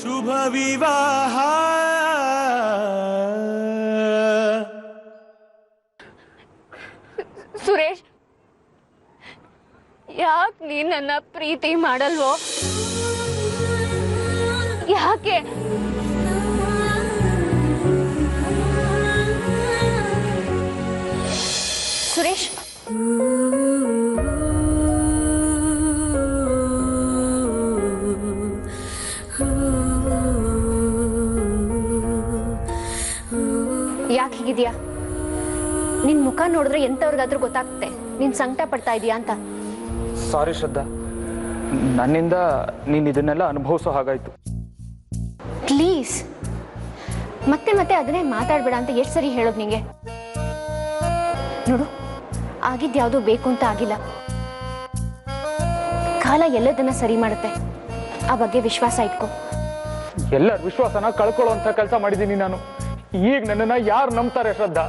ಶುಭ ವಿವಾಹ. ಸುರೇಶ್, ಯಾಕೆ ನೀ ನನ್ನ ಪ್ರೀತಿ ಮಾಡಲ್ವೋ? ಯಾಕೆ? ಸುರೇಶ್, ಯಾಕೆ ಹೀಗಿದ್ಯಾ? ನಿನ್ ಮುಖ ನೋಡಿದ್ರೆ ಎಂತವ್ರಿಗಾದ್ರೂ ಗೊತ್ತಾಗುತ್ತೆ ನೀನ್ ಸಂಕಟ ಪಡ್ತಾ ಇದೀಯಾ ಅಂತ. ಸಾರಿ ಶ್ರದ್ಧಾ, ನನ್ನಿಂದ ನೀನು ಇದನ್ನೆಲ್ಲ ಅನುಭವಿಸೋ ಹಾಗಾಯ್ತು. ಪ್ಲೀಸ್ ಮತ್ತೆ ಮತ್ತೆ ಅದನ್ನೇ ಮಾತಾಡ್ಬೇಡ ಅಂತ ಎಷ್ಟು ಸರಿ ಹೇಳೋದು ನಿಂಗೆ? ನೋಡು, ಆಗಿದ್ಯಾವುದೋ ಬೇಕು ಅಂತ ಆಗಿಲ್ಲ. ಕಾಲ ಎಲ್ಲದನ್ನ ಸರಿ ಮಾಡುತ್ತೆ, ಆ ಬಗ್ಗೆ ವಿಶ್ವಾಸ ಇಟ್ಕೋ. ಎಲ್ಲರ ವಿಶ್ವಾಸನ ಕಳ್ಕೊಳ್ಳುವಂತ ಕೆಲಸ ಮಾಡಿದ್ದೀನಿ ನಾನು. ಈಗ ನನ್ನನ್ನ ಯಾರು ನಂಬ್ತಾರೆ ಶ್ರದ್ಧಾ?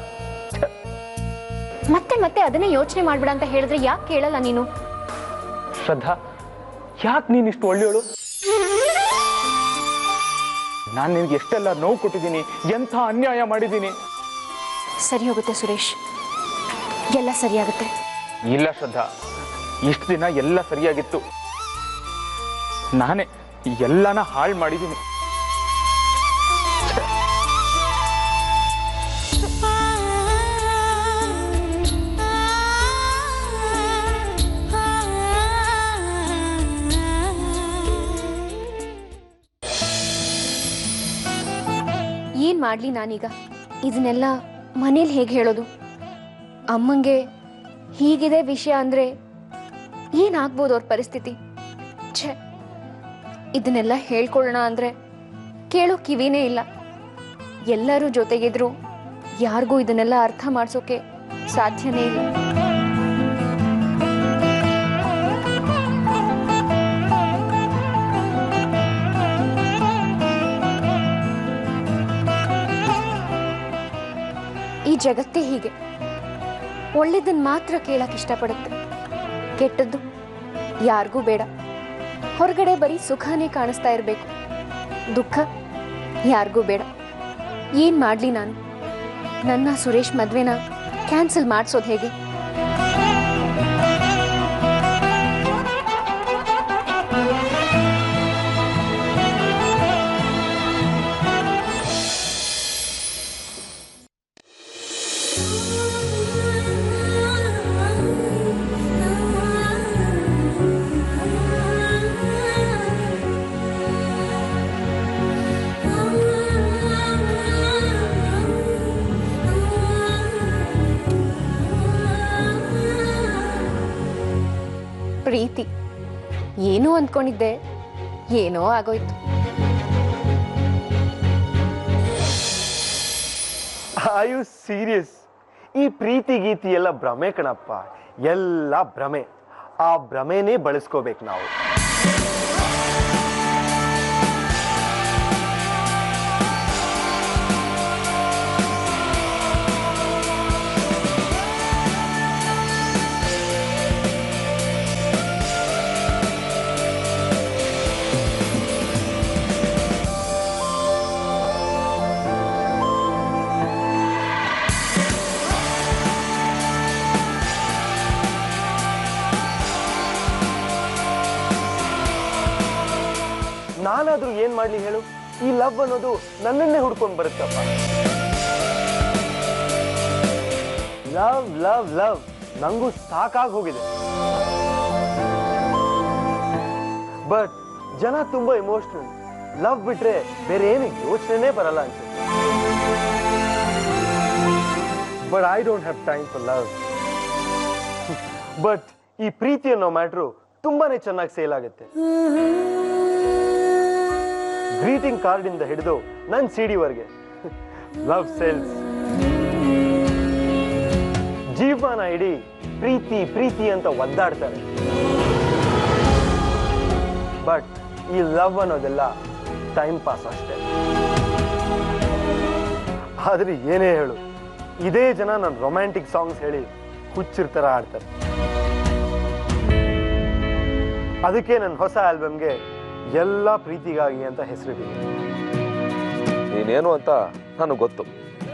ಮತ್ತೆ ಮತ್ತೆ ಅದನ್ನೇ ಯೋಚನೆ ಮಾಡ್ಬೇಡ ಅಂತ ಹೇಳಿದ್ರೆ ಯಾಕೆ ಕೇಳಲ್ಲ ನೀನು? ಶ್ರದ್ಧಾ, ಯಾಕೆ ನೀನು ಇಷ್ಟು ಒಳ್ಳೆಯವಳು? ನಾನು ನಿನ್ಗೆ ಎಷ್ಟೆಲ್ಲ ನೋವು ಕೊಟ್ಟಿದ್ದೀನಿ, ಎಂಥ ಅನ್ಯಾಯ ಮಾಡಿದ್ದೀನಿ. ಸರಿ ಹೋಗುತ್ತೆ ಸುರೇಶ್, ಎಲ್ಲ ಸರಿಯಾಗುತ್ತೆ. ಇಲ್ಲ ಶ್ರದ್ಧಾ, ಇಷ್ಟು ದಿನ ಎಲ್ಲ ಸರಿಯಾಗಿತ್ತು. ನಾನೇ ಎಲ್ಲನ ಹಾಳು ಮಾಡಿದ್ದೀನಿ. ಏನ್ ಮಾಡ್ಲಿ ನಾನೀಗ? ಇದನ್ನೆಲ್ಲ ಮನೇಲಿ ಹೇಗೆ ಹೇಳೋದು? ಅಮ್ಮಂಗೆ ಹೀಗಿದೆ ವಿಷಯ ಅಂದ್ರೆ ಏನಾಗ್ಬೋದು ಅವ್ರ ಪರಿಸ್ಥಿತಿ? ಛೆ, ಇದನ್ನೆಲ್ಲ ಹೇಳ್ಕೊಳ್ಳೋಣ ಅಂದ್ರೆ ಕೇಳೋ ಕಿವಿನೇ ಇಲ್ಲ. ಎಲ್ಲರೂ ಜೊತೆಗಿದ್ರು ಯಾರಿಗೂ ಇದನ್ನೆಲ್ಲ ಅರ್ಥ ಮಾಡ್ಸೋಕೆ ಸಾಧ್ಯನೇ ಇಲ್ಲ. ಈ ಜಗತ್ತೇ ಹೀಗೆ, ಒಳ್ಳೆದನ್ನ ಮಾತ್ರ ಕೇಳಕ್ ಇಷ್ಟಪಡುತ್ತೆ, ಕೆಟ್ಟದ್ದು ಯಾರಿಗೂ ಬೇಡ. ಹೊರಗಡೆ ಬರೀ ಸುಖನೇ ಕಾಣಿಸ್ತಾ ಇರಬೇಕು, ದುಃಖ ಯಾರಿಗೂ ಬೇಡ. ಏನ್ ಮಾಡ್ಲಿ ನಾನು? ನನ್ನ ಸುರೇಶ್ ಮದ್ವೆನ ಕ್ಯಾನ್ಸಲ್ ಮಾಡಿಸೋದು ಹೇಗೆ? ಪ್ರೀತಿ ಏನೋ ಅಂದ್ಕೊಂಡಿದ್ದೆ, ಏನೋ ಆಗೋಯ್ತು. Are you serious? ಈ ಪ್ರೀತಿ ಗೀತಿ ಎಲ್ಲ ಭ್ರಮೆ ಕಣಪ್ಪ, ಎಲ್ಲ ಭ್ರಮೆ. ಆ ಭ್ರಮೆನೇ ಬಳಸ್ಕೋಬೇಕು ನಾವು. ನಾನಾದ್ರೂ ಏನ್ ಮಾಡ್ಲಿ ಹೇಳು? ಈ ಲವ್ ಅನ್ನೋದು ನನ್ನನ್ನೇ ಹುಡ್ಕೊಂಡು ಬರುತ್ತಪ್ಪ. ಲವ್ ಲವ್ ಲವ್ ನಂಗೂ ಸಾಕಾಗಿ ಹೋಗಿದೆ. ಬಟ್ ಜನ ತುಂಬಾ ಇಮೋಷನಲ್. ಲವ್ ಬಿಟ್ರೆ ಬೇರೆ ಏನು ಯೋಚನೆ ಬರಲ್ಲ ಅನ್ಸುತ್ತೆ. But I don't have time for love. But ಈ ಪ್ರೀತಿ ಅನ್ನೋ ಮ್ಯಾಟ್ರು ತುಂಬಾನೇ ಚೆನ್ನಾಗಿ ಸೇಲ್ ಆಗುತ್ತೆ. ಗ್ರೀಟಿಂಗ್ ಕಾರ್ಡ್ ಇಂದ ಹಿಡಿದು ನನ್ನ ಸಿಡಿವರೆಗೆ ಲವ್ ಸೇಲ್ಸ್. ಜೀವನ ಇಡೀ ಪ್ರೀತಿ ಪ್ರೀತಿ ಅಂತ ಒದ್ದಾಡ್ತಾರೆ. ಬಟ್ ಈ ಲವ್ ಅನ್ನೋದೆಲ್ಲ ಟೈಮ್ ಪಾಸ್ ಅಷ್ಟೇ. ಆದ್ರೆ ಏನೇ ಹೇಳು, ಇದೇ ಜನ ನನ್ನ ರೊಮ್ಯಾಂಟಿಕ್ ಸಾಂಗ್ಸ್ ಹೇಳಿ ಹುಚ್ಚಿರ್ತರ ಆಡ್ತಾರೆ. ಅದಕ್ಕೆ ನನ್ನ ಹೊಸ ಆಲ್ಬಮ್ಗೆ ಎಲ್ಲ ಪ್ರೀತಿಗಾಗಿ ಅಂತ ಹೆಸರಿಟ್ಟಿದೆ. ನೀನೇನು ಅಂತ ನನಗೆ ಗೊತ್ತು.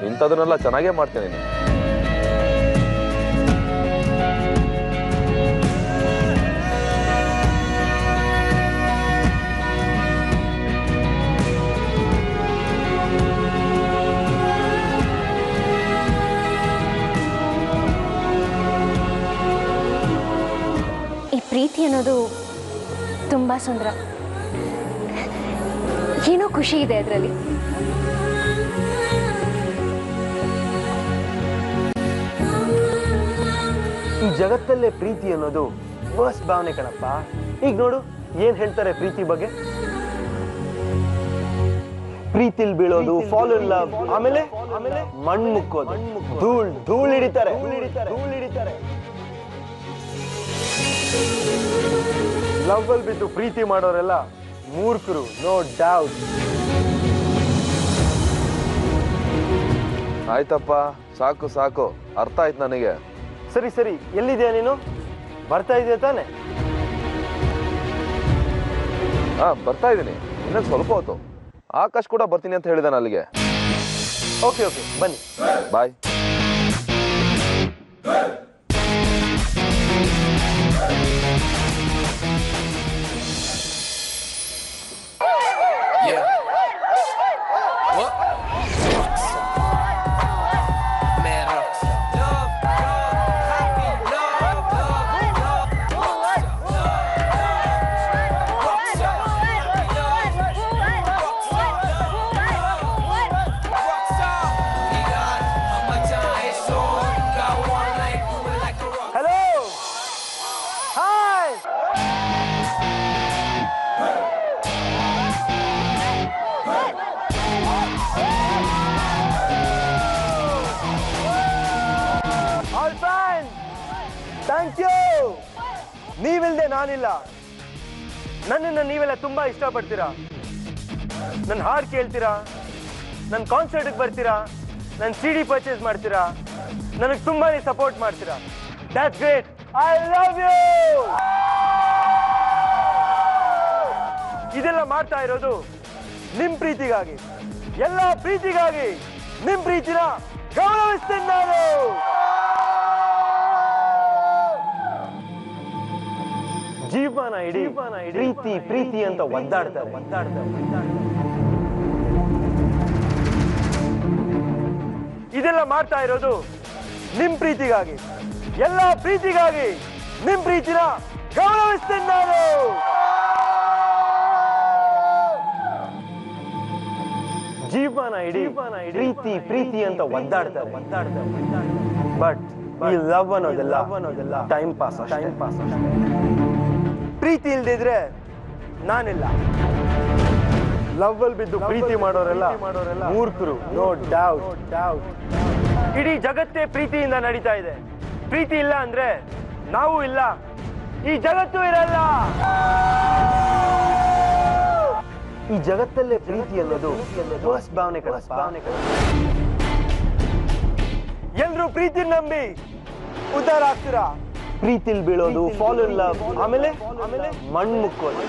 ಇಂಥದನ್ನೆಲ್ಲ ಚೆನ್ನಾಗೇ ಮಾಡ್ತೇನೆ ನೀನು. ಈ ಪ್ರೀತಿ ಅನ್ನೋದು ತುಂಬ ಸುಂದರ. ಏನೋ ಖುಷಿ ಇದೆ ಅದರಲ್ಲಿ. ಈ ಜಗತ್ತಲ್ಲೇ ಪ್ರೀತಿ ಅನ್ನೋದು ವರ್ಸ್ಟ್ ಭಾವನೆ ಕಣಪ್ಪ. ಈಗ ನೋಡು ಏನ್ ಹೇಳ್ತಾರೆ ಪ್ರೀತಿ ಬಗ್ಗೆ. ಪ್ರೀತಿಲ್ ಬೀಳೋದು, ಫಾಲ್ ಇನ್ ಲವ್, ಆಮೇಲೆ ಮಣ್ಣು ಮುಕ್ಕೋದು, ಧೂಳ್ ಹಿಡಿತಾರೆ. ಲವ್ ಅಲ್ಲಿ ಬಿದ್ದು ಪ್ರೀತಿ ಮಾಡೋರೆಲ್ಲ ಮೂರ್ಖರು, ನೋ ಡೌಟ್. ಆಯ್ತಪ್ಪ, ಸಾಕು ಸಾಕು, ಅರ್ಥ ಆಯ್ತು ನನಗೆ. ಸರಿ, ಎಲ್ಲಿದ್ಯಾ ನೀನು? ಬರ್ತಾ ಇದೆಯಾ ತಾನೆ? ಬರ್ತಾ ಇದ್ದೀನಿ. ಇನ್ನೊಂದು ಸ್ವಲ್ಪ ಹೊತ್ತು. ಆಕಾಶ್ ಕೂಡ ಬರ್ತೀನಿ ಅಂತ ಹೇಳಿದಾನೆ ಅಲ್ಲಿಗೆ. ಓಕೆ ಬನ್ನಿ. ಬಾಯ್. Thank you. ನೀವಿಲ್ದೆ ನಾನಿಲ್ಲ. ನನ್ನನ್ನು ನೀವೆಲ್ಲ ತುಂಬಾ ಇಷ್ಟಪಡ್ತೀರಾ. ನನ್ನ ಹಾಡು ಕೇಳ್ತೀರಾ, ನನ್ನ ಕಾನ್ಸರ್ಟ್ಗೆ ಬರ್ತೀರಾ, ನನ್ನ CD ಪರ್ಚೇಸ್ ಮಾಡ್ತೀರಾ, ನನಗೆ ತುಂಬಾನೇ ಸಪೋರ್ಟ್ ಮಾಡ್ತೀರಾ. That's great. I love you. ಇದೆಲ್ಲ ಮಾಡ್ತಾ ಇರೋದು ನಿಮ್ ಪ್ರೀತಿಗಾಗಿ, ಎಲ್ಲ ಪ್ರೀತಿಗಾಗಿ. ನಿಮ್ ಪ್ರೀತಿನ ಗೌರವಿಸ್ತೀನಿ ನಾನು. ಜೀವನ ಇಡೀ ಪ್ರೀತಿ ಅಂತ ಒದ್ದಾಡ್ತಾರೆ. ಇದೆಲ್ಲ ಮಾಡ್ತಾ ಇರೋದು ನಿಮ್ ಪ್ರೀತಿಗಾಗಿ, ಎಲ್ಲ ಪ್ರೀತಿಗಾಗಿ. ನಿಮ್ ಪ್ರೀತಿನ ಗೌರವಿಸ್ತೀನಿ ನಾನು. ಜೀವನ ಇಡೀ ಪ್ರೀತಿ ಅಂತ ಒದ್ದಾಡ್ತಾರೆ. ಬಟ್ ಈ ಲವ್ ಅನ್ನೋದೆಲ್ಲ ಟೈಮ್ ಪಾಸ್. ಪ್ರೀತಿ ಇಲ್ದಿದ್ರೆ ನಾನಿಲ್ಲ. ಲವ್ ಅಲ್ಲಿ ಬಿದ್ದು ಪ್ರೀತಿ ಮಾಡೋರೆಲ್ಲ ಮೂರ್ಖರು, ನೋ ಡೌಟ್. ಇಡೀ ಜಗತ್ತೇ ಪ್ರೀತಿಯಿಂದ ನಡೀತಾ ಇದೆ. ಪ್ರೀತಿ ಇಲ್ಲ ಅಂದ್ರೆ ನಾವು ಇಲ್ಲ, ಈ ಜಗತ್ತು ಇರಲ್ಲ. ಈ ಜಗತ್ತಲ್ಲೇ ಪ್ರೀತಿ ಅನ್ನೋದು ಫಸ್ಟ್ ಭಾವನೆ ಕಣ. ಎಲ್ರೂ ಪ್ರೀತಿ ನಂಬಿ ಉದ್ಧಾರ ಆಗ್ತೀರಾ. ಪ್ರೀತಿಲ್ ಬೀಳೋದು, ಫಾಲ್ ಇನ್ ಲವ್, ಆಮೇಲೆ ಮಣ್ಣು ಮುಕ್ಕೋದು,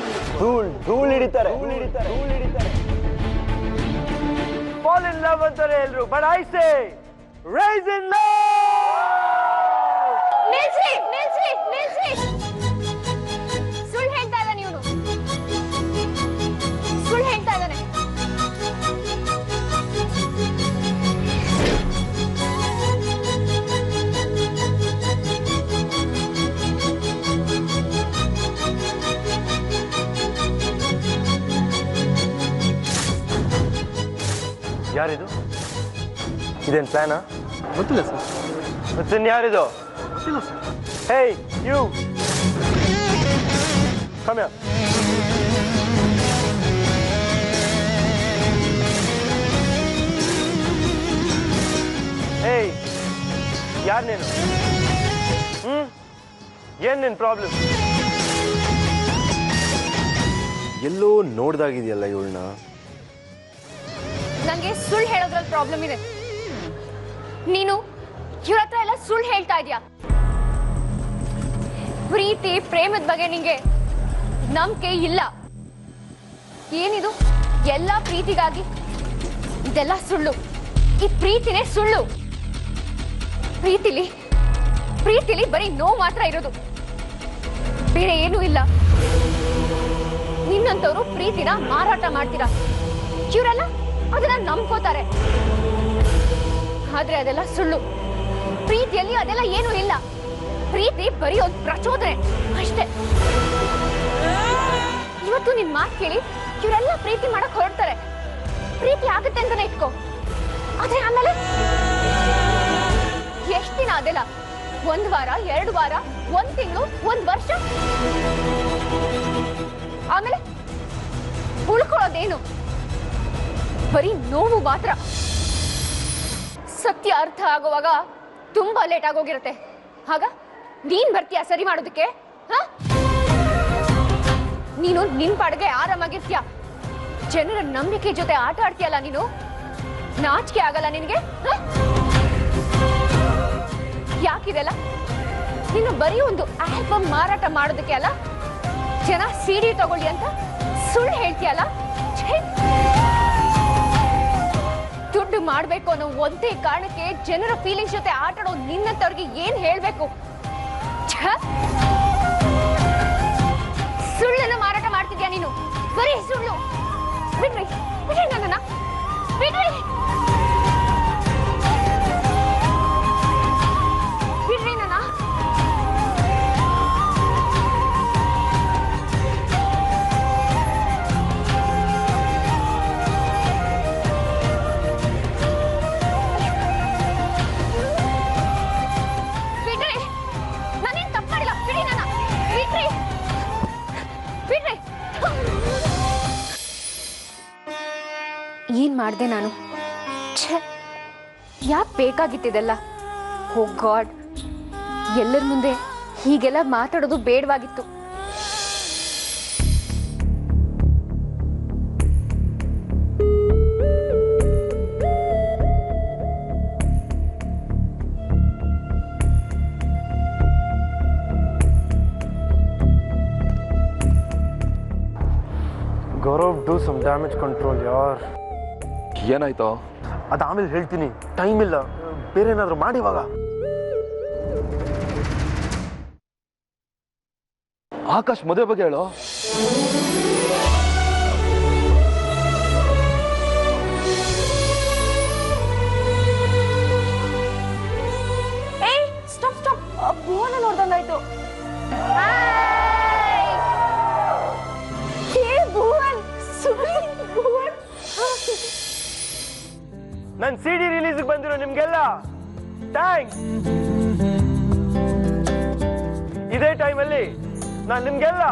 ಧೂಳ್ ಹಿಡಿತಾರೆ. ಫಾಲ್ ಇನ್ ಲವ್ ಅಂತಾರೆ ಎಲ್ರು, but I say rise in love. ನಿಲ್ಸಿ. ಸುಳ್ಳು ಹೇಳ್ತಾ ಇದ್ದಾನೆ ಇವನು. ಸುಳ್ಳು ಹೇಳ್ತಾ ಇದ್ದಾನೆ. ಯಾರಿದು? ಇದೇನ್ ಪ್ಲಾನಾ? ಗೊತ್ತಿಲ್ಲ ಸರ್. ಮತ್ತೆ ಯಾರಿದು? Hey you come here. Hey ಯಾರು ನೀನು? ಏನ್ ನಿನ್ ಪ್ರಾಬ್ಲಮ್? ಎಲ್ಲೋ ನೋಡ್ದಾಗಿದೆಯಲ್ಲ ಇವಳನ್ನ. ನಂಗೆ ಸುಳ್ಳು ಹೇಳೋದ್ರಲ್ಲಿ ಪ್ರಾಬ್ಲಮ್ ಇದೆ. ನೀನು ಇವ್ರ ಹತ್ರ ಎಲ್ಲ ಸುಳ್ಳು ಹೇಳ್ತಾ ಇದೀಯಾ. ಪ್ರೀತಿ ಪ್ರೇಮದ ಬಗ್ಗೆ ನಿಂಗೆ ನಂಬಿಕೆ ಇಲ್ಲ. ಏನಿದು ಎಲ್ಲ ಪ್ರೀತಿಗಾಗಿ? ಇದೆಲ್ಲ ಸುಳ್ಳು. ಈ ಪ್ರೀತಿನೇ ಸುಳ್ಳು. ಪ್ರೀತಿಲಿ ಬರೀ ನೋವು ಮಾತ್ರ ಇರೋದು, ಬೇರೆ ಏನೂ ಇಲ್ಲ. ನಿನ್ನಂತವ್ರು ಪ್ರೀತಿನ ಮಾರಾಟ ಮಾಡ್ತೀರಾ, ಇವರೆಲ್ಲ ಅದನ್ನ ನಂಬ್ಕೋತಾರೆ. ಆದ್ರೆ ಅದೆಲ್ಲ ಸುಳ್ಳು. ಪ್ರೀತಿಯಲ್ಲಿ ಅದೆಲ್ಲ ಏನೂ ಇಲ್ಲ. ಪ್ರೀತಿ ಬರೀ ಒಂದು ಪ್ರಚೋದನೆ ಅಷ್ಟೇ. ಇವತ್ತು ನಿನ್ ಮಾತು ಕೇಳಿ ಇವರೆಲ್ಲ ಪ್ರೀತಿ ಮಾಡಕ್ ಹೊರಡ್ತಾರೆ. ಪ್ರೀತಿ ಆಗುತ್ತೆ ಅಂತಾನೆ ಇಟ್ಕೋ. ಆದ್ರೆ ಆಮೇಲೆ ಎಷ್ಟ್ ದಿನ ಅದೆಲ್ಲ? 1 ವಾರ, 2 ವಾರ, 1 ತಿಂಗಳು, 1 ವರ್ಷ, ಆಮೇಲೆ ಉಳ್ಕೊಳ್ಳೋದೇನು? ಬರೀ ನೋವು ಮಾತ್ರ. ಸತ್ಯ ಅರ್ಥ ಆಗುವಾಗ ತುಂಬಾ ಲೇಟ್ ಆಗೋಗಿರುತ್ತೆ. ಆಗ ನೀನ್ ಬರ್ತೀಯ ಸರಿ ಮಾಡೋದಕ್ಕೆ? ನೀನು ನಿನ್ ಪಾಡಿಗೆ ಆರಾಮಾಗಿರ್ತೀಯ. ಜನರ ನಂಬಿಕೆ ಜೊತೆ ಆಟ ಆಡ್ತೀಯಲ್ಲ ನೀನು. ನಾಚಿಕೆ ಆಗಲ್ಲ ನಿನ್ಗೆ? ಯಾಕಿದೆಲ್ಲ? ನೀನು ಬರೀ ಒಂದು ಆಲ್ಬಮ್ ಮಾರಾಟ ಮಾಡೋದಕ್ಕೆ ಅಲ್ಲ, ಜನ ಸಿಡಿ ತಗೊಳ್ಳಿ ಅಂತ ಸುಳ್ಳು ಹೇಳ್ತೀಯಲ್ಲ. ದುಡ್ಡು ಮಾಡ್ಬೇಕು ಅನ್ನೋ ಒಂದೇ ಕಾರಣಕ್ಕೆ ಜನರ ಫೀಲಿಂಗ್ಸ್ ಜೊತೆ ಆಟಾಡೋ ನಿನ್ನಂತವ್ರಿಗೆ ಏನ್ ಹೇಳ್ಬೇಕು? ಸುಳ್ಳನ್ನು ಮಾರಾಟ ಮಾಡ್ತಿದ್ಯಾ ನೀನು, ಬರೀ ಸುಳ್ಳು. ಬಿಡ್ರಿ ನನ್ನ, ಬಿಡ್ರಿ ನನ್ನ. ಬಿಡ್ರಿ, ನಾನೇನ್ ತಪ್ಪು ಮಾಡಿಲ್ಲ. ಬಿಡಿ ನನ್ನ, ಬಿಡ್ರಿ ಬಿಡ್ರಿ. ಏನ್ ಮಾಡ್ದೆ ನಾನು? ಯಾಕೆ ಬೇಕಾಗಿತ್ತಿದೆಲ್ಲ? ಓ ಗಾಡ್, ಎಲ್ಲರ ಮುಂದೆ ಹೀಗೆಲ್ಲ ಮಾತಾಡೋದು ಬೇಡವಾಗಿತ್ತು. Gaurav, do some damage control ಯಾರ್. ಏನಾಯ್ತು? ಅದಾಮೇಲೆ ಹೇಳ್ತೀನಿ, ಟೈಮ್ ಇಲ್ಲ. ಬೇರೆ ಏನಾದ್ರು ಮಾಡಿ ಇವಾಗ. ಆಕಾಶ್ ಮದುವೆ ಬಗ್ಗೆ ಹೇಳು. ಸ್ಟಾಪ್ ಸ್ಟಾಪ್, ಭುವನ ನೋಡ್ದಂಗಾಯ್ತು. ನನ್ ಸಿಡಿ ರಿಲೀಸ್ ಬಂದಿರೋ ನಿಮ್ಗೆಲ್ಲ ಥ್ಯಾಂಕ್ಸ್. ಇದೇ ಟೈಮಲ್ಲಿ ನಾನು ನಿಮ್ಗೆಲ್ಲ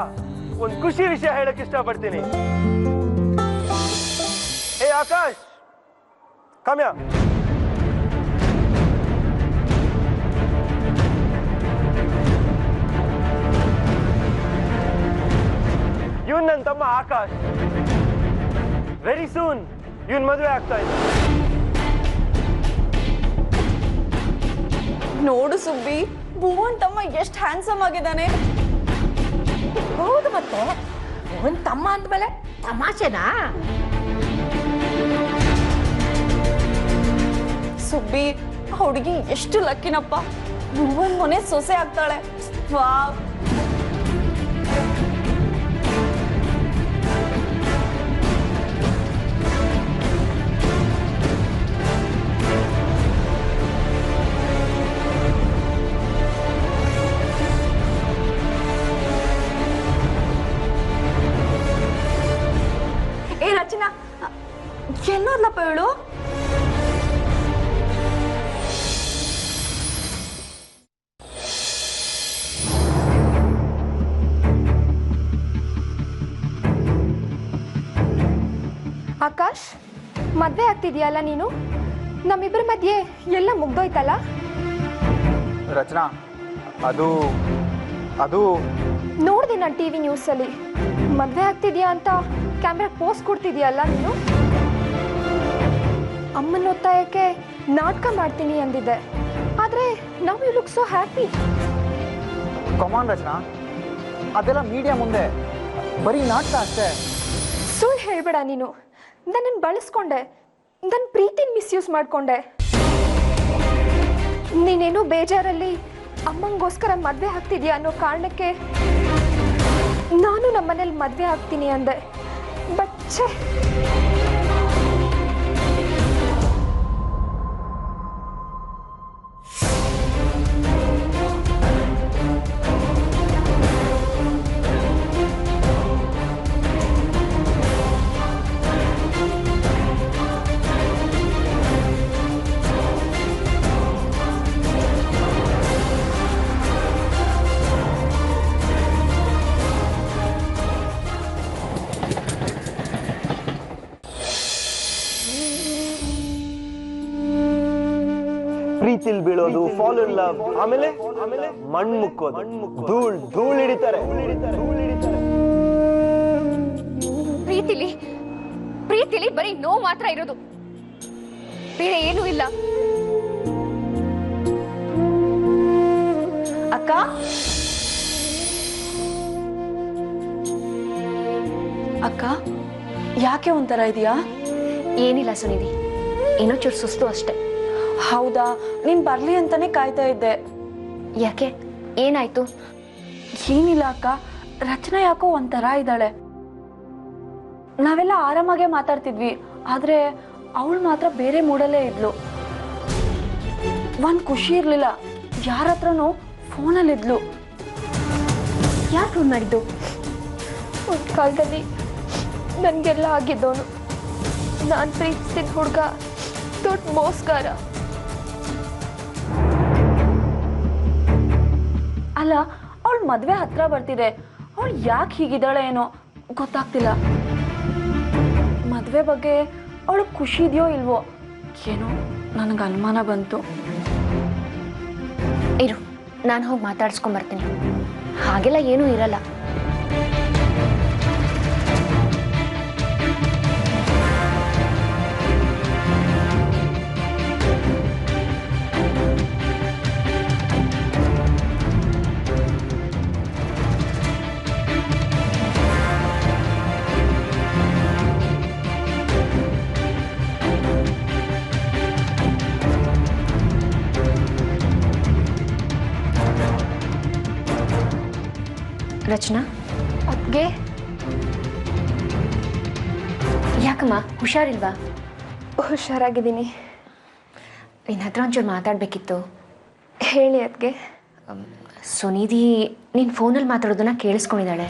ಒಂದು ಖುಷಿ ವಿಷಯ ಹೇಳಕ್ ಇಷ್ಟಪಡ್ತೀನಿ. ಏ ಆಕಾಶ್, ಕಮ್ಯ. ಇವನ್ ನನ್ನ ತಮ್ಮ ಆಕಾಶ್. ವೆರಿ ಸೂನ್ ಇವನ್ ಮದುವೆ ಆಗ್ತಾ ಇದೆ. ನೋಡು ಸುಬ್ಬಿ, ಭುವನ್ ತಮ್ಮ ಎಷ್ಟು ಹ್ಯಾಂಡ್ಸಮ್ ಆಗಿದ್ದಾನೆ. ಹೌದು, ಮತ್ತೆ ಭುವನ್ ತಮ್ಮ ಅಂದ್ಮೇಲೆ ತಮಾಷೆನಾ? ಸುಬ್ಬಿ, ಹುಡುಗಿ ಎಷ್ಟು ಲಕ್ಕಿನಪ್ಪ. ಭುವನ್ ಮೊನ್ನೆ ಸೊಸೆ ಆಗ್ತಾಳೆ. ವಾವ್. ರಚನಾ, ಎಲ್ಲೋದ್ಲಪ್ಪ ಇವಳು? ಆಕಾಶ್, ಮದ್ವೆ ಆಗ್ತಿದ್ಯಲ್ಲ ನೀನು? ನಮ್ಮಿಬ್ಬರ ಮಧ್ಯೆ ಎಲ್ಲ ಮುಗ್ದೋಯ್ತಲ್ಲ? ರಚನಾ, ಅದು ನೋಡಿದೆ ನಾನು ಟಿವಿ ನ್ಯೂಸಲ್ಲಿ. ಮದ್ವೆ ಆಗ್ತಿದ್ಯಾ ಅಂತ ಕ್ಯಾಮ್ರಾ ಪೋಸ್ಟ್ ಕೊಡ್ತಿದ್ಯಲ್ಲ ನೀನು? ಅಮ್ಮನ ಒತ್ತಾಯಕ್ಕೆ ನಾಟಕ ಮಾಡ್ತೀನಿ ಅಂದಿದ್ದೆ, ಆದರೆ now you look so happy. Come on Rachana, ಅದೆಲ್ಲ ಮೀಡಿಯಾ ಮುಂದೆ ಬರೀ ನಾಟಕ ಅಷ್ಟೇ. ಸುಳ್ಳು ಹೇಳ್ಬೇಡ ನೀನು. ನನ್ನನ್ನು ಬಳಸ್ಕೊಂಡೆ, ನನ್ನ ಪ್ರೀತಿನ ಮಿಸ್ಯೂಸ್ ಮಾಡಿಕೊಂಡೆ. ನೀನೇನೋ ಬೇಜಾರಲ್ಲಿ ಅಮ್ಮಂಗೋಸ್ಕರ ಮದುವೆ ಆಗ್ತಿದ್ಯಾ ಅನ್ನೋ ಕಾರಣಕ್ಕೆ ನಾನು ನಮ್ಮನೇಲಿ ಮದುವೆ ಆಗ್ತೀನಿ ಅಂದೆ. ಬಚ್ಚೆ ಪ್ರೀತಿಲ್ ಬೀಳೋದು, ಫಾಲ್ ಇನ್ ಲವ್, ಆಮೇಲೆ ಮಣ್ಣು ಮುಕ್ಕೋದು, ಧೂಳ್ ಹಿಡಿತಾರೆ. ಪ್ರೀತಿಲಿ ಬರೀ ನೋವು ಮಾತ್ರ ಇರೋದು, ಬೇರೆ ಏನೂ ಇಲ್ಲ. ಅಕ್ಕ ಅಕ್ಕ ಯಾಕೆ ಒಂಥರ ಇದೆಯಾ? ಏನಿಲ್ಲ ಸುನಿಧಿ, ಏನೋ ಚೂರು ಸುಸ್ತು ಅಷ್ಟೆ. ಹೌದಾ, ನೀನ್ ಬರ್ಲಿ ಅಂತಾನೆ ಕಾಯ್ತಾ ಇದ್ದೆ. ಯಾಕೆ, ಏನಾಯ್ತು? ಏನಿಲ್ಲ ಅಕ್ಕ, ರಚನಾ ಯಾಕೋ ಒಂಥರ ಇದ್ದಾಳೆ. ನಾವೆಲ್ಲ ಆರಾಮಾಗೆ ಮಾತಾಡ್ತಿದ್ವಿ, ಆದ್ರೆ ಅವಳು ಮಾತ್ರ ಬೇರೆ ಮೂಡಲ್ಲೇ ಇದ್ಲು. ಒಂದ್ ಖುಷಿ ಇರ್ಲಿಲ್ಲ, ಯಾರ ಹತ್ರನೂ ಫೋನಲ್ಲಿ ಇದ್ಲು. ಯಾಕೆ ಫೋನ್ ಮಾಡಿದ್ದು? ಒಂದು ಕಾಲದಲ್ಲಿ ನನಗೆಲ್ಲ ಆಗಿದ್ದವನು, ನಾನು ಪ್ರೀತಿಸಿದ ಹುಡುಗ ದೊಡ್ಡ ಮೋಸ್ಗಾರ. ಅಲ್ಲ, ಅವಳು ಮದ್ವೆ ಹತ್ರ ಬರ್ತಿದೆ, ಅವಳು ಯಾಕೆ ಹೀಗಿದ್ದಾಳೆ ಏನೋ ಗೊತ್ತಾಗ್ತಿಲ್ಲ. ಮದ್ವೆ ಬಗ್ಗೆ ಅವಳು ಖುಷಿ ಇದೆಯೋ ಇಲ್ವೋ ಏನೋ ನನಗೆ ಅನುಮಾನ ಬಂತು. ಇರು, ನಾನು ಹೋಗಿ ಮಾತಾಡ್ಸ್ಕೊಂಬರ್ತೀನಿ. ಹಾಗೆಲ್ಲ ಏನೂ ಇರಲ್ಲ. ರಚನಾ, ಅದ್ಗೆ ಯಾಕಮ್ಮ, ಹುಷಾರಿಲ್ವಾ? ಹುಷಾರಾಗಿದ್ದೀನಿ. ನಿನ್ನ ಹತ್ರ ಒಂಚೂರು ಮಾತಾಡಬೇಕಿತ್ತು. ಹೇಳಿ ಅದ್ಗೆ. ಸುನಿಧಿ ನೀನು ಫೋನಲ್ಲಿ ಮಾತಾಡೋದನ್ನ ಕೇಳಿಸ್ಕೊಂಡಿದ್ದಾಳೆ.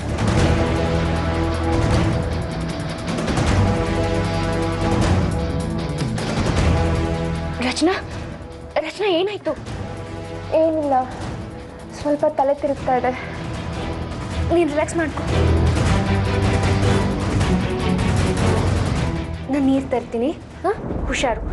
ರಚನಾ, ಏನಾಯ್ತು? ಏನಿಲ್ಲ, ಸ್ವಲ್ಪ ತಲೆ ತಿರುಗ್ತಾ ಇದೆ. ನೀನು ರಿಲ್ಯಾಕ್ಸ್ ಮಾಡ್ಕೊ, ನಾನು ನೀರು ತರ್ತೀನಿ. ಹಾಂ, ಹುಷಾರು.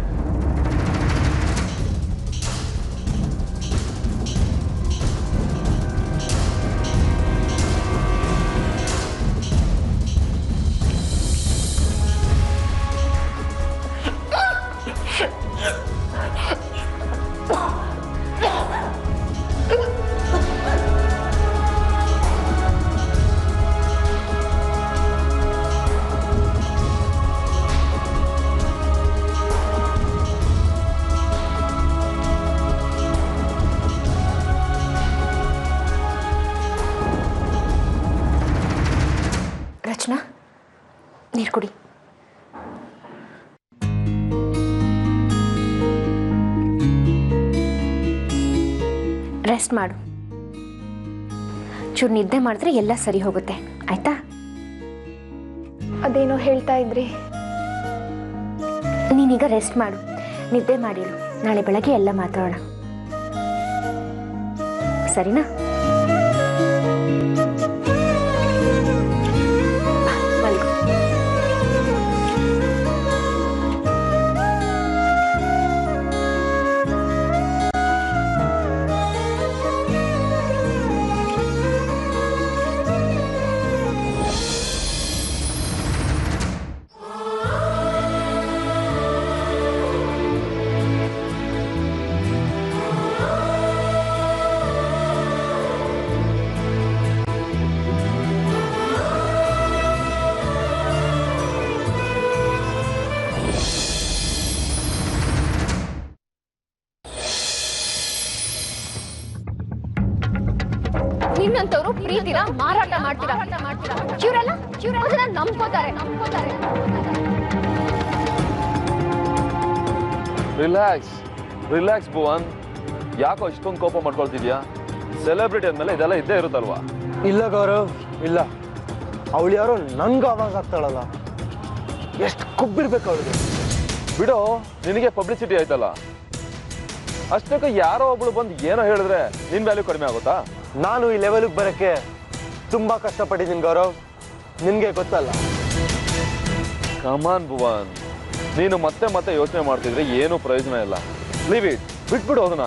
ರಚನಾ, ನೀರು ಕುಡಿ. ರೆಸ್ಟ್ ಮಾಡು. ಚೂರು ನಿದ್ದೆ ಮಾಡಿದ್ರೆ ಎಲ್ಲ ಸರಿ ಹೋಗುತ್ತೆ, ಆಯ್ತಾ? ಅದೇನೋ ಹೇಳ್ತಾ ಇದ್ರಿ. ನೀನೀಗ ರೆಸ್ಟ್ ಮಾಡು, ನಿದ್ದೆ ಮಾಡಿರು. ನಾಳೆ ಬೆಳಗ್ಗೆ ಎಲ್ಲ ಮಾತಾಡೋಣ, ಸರಿನಾ? ನಿನ್ನಂತವ್ರು ಪ್ರೀತಿನ ಮಾರಾಟ ಮಾಡ್ತೀರಾ ಇವರೆಲ್ಲ ಅದನ್ನ ನಂಬ್ಕೋತಾರೆ ರಿಲ್ಯಾಕ್ಸ್ ಭುವನ್. ಯಾಕೋ ಇಷ್ಟೊಂದು ಕೋಪ ಮಾಡ್ಕೊಳ್ತಿದ್ಯಾ? ಸೆಲೆಬ್ರಿಟಿ ಅಂದಮೇಲೆ ಇದೆಲ್ಲ ಇದ್ದೇ ಇರುತ್ತಲ್ವಾ? ಇಲ್ಲ ಗೌರವ್, ಇಲ್ಲ. ಅವಳು ಯಾರೋ ನಂಗೆ ಆವಾಜ್ ಆಗ್ತಾಳಲ್ಲ, ಎಷ್ಟು ಕೊಬ್ಬಿರ್ಬೇಕು ಅವಳಿಗೆ. ಬಿಡು, ನಿನಗೆ ಪಬ್ಲಿಸಿಟಿ ಆಯ್ತಲ್ಲ, ಅಷ್ಟಕ್ಕೆ ಯಾರೋ ಒಬ್ಳು ಬಂದು ಏನೋ ಹೇಳಿದ್ರೆ ನಿನ್ ವ್ಯಾಲ್ಯೂ ಕಡಿಮೆ ಆಗುತ್ತಾ? ನಾನು ಈ ಲೆವೆಲ್ಗೆ ಬರೋಕ್ಕೆ ತುಂಬಾ ಕಷ್ಟಪಟ್ಟಿದ್ದೀನಿ ಗೌರವ್, ನಿನಗೆ ಗೊತ್ತಲ್ಲ. ಕಮಾನ್ ಭುವನ್, ನೀನು ಮತ್ತೆ ಮತ್ತೆ ಯೋಚನೆ ಮಾಡ್ತಿದ್ರೆ ಏನೂ ಪ್ರಯೋಜನ ಇಲ್ಲ. ಲೀವ್ ಇಟ್, ಬಿಟ್ಬಿಡು ಅದನ್ನ.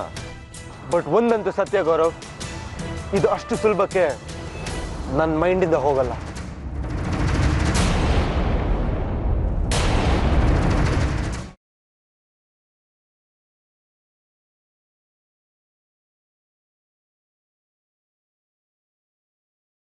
ಬಟ್ ಒಂದಂತೂ ಸತ್ಯ ಗೌರವ್, ಇದು ಅಷ್ಟು ಸುಲಭಕ್ಕೆ ನನ್ನ ಮೈಂಡಿಂದ ಹೋಗಲ್ಲ.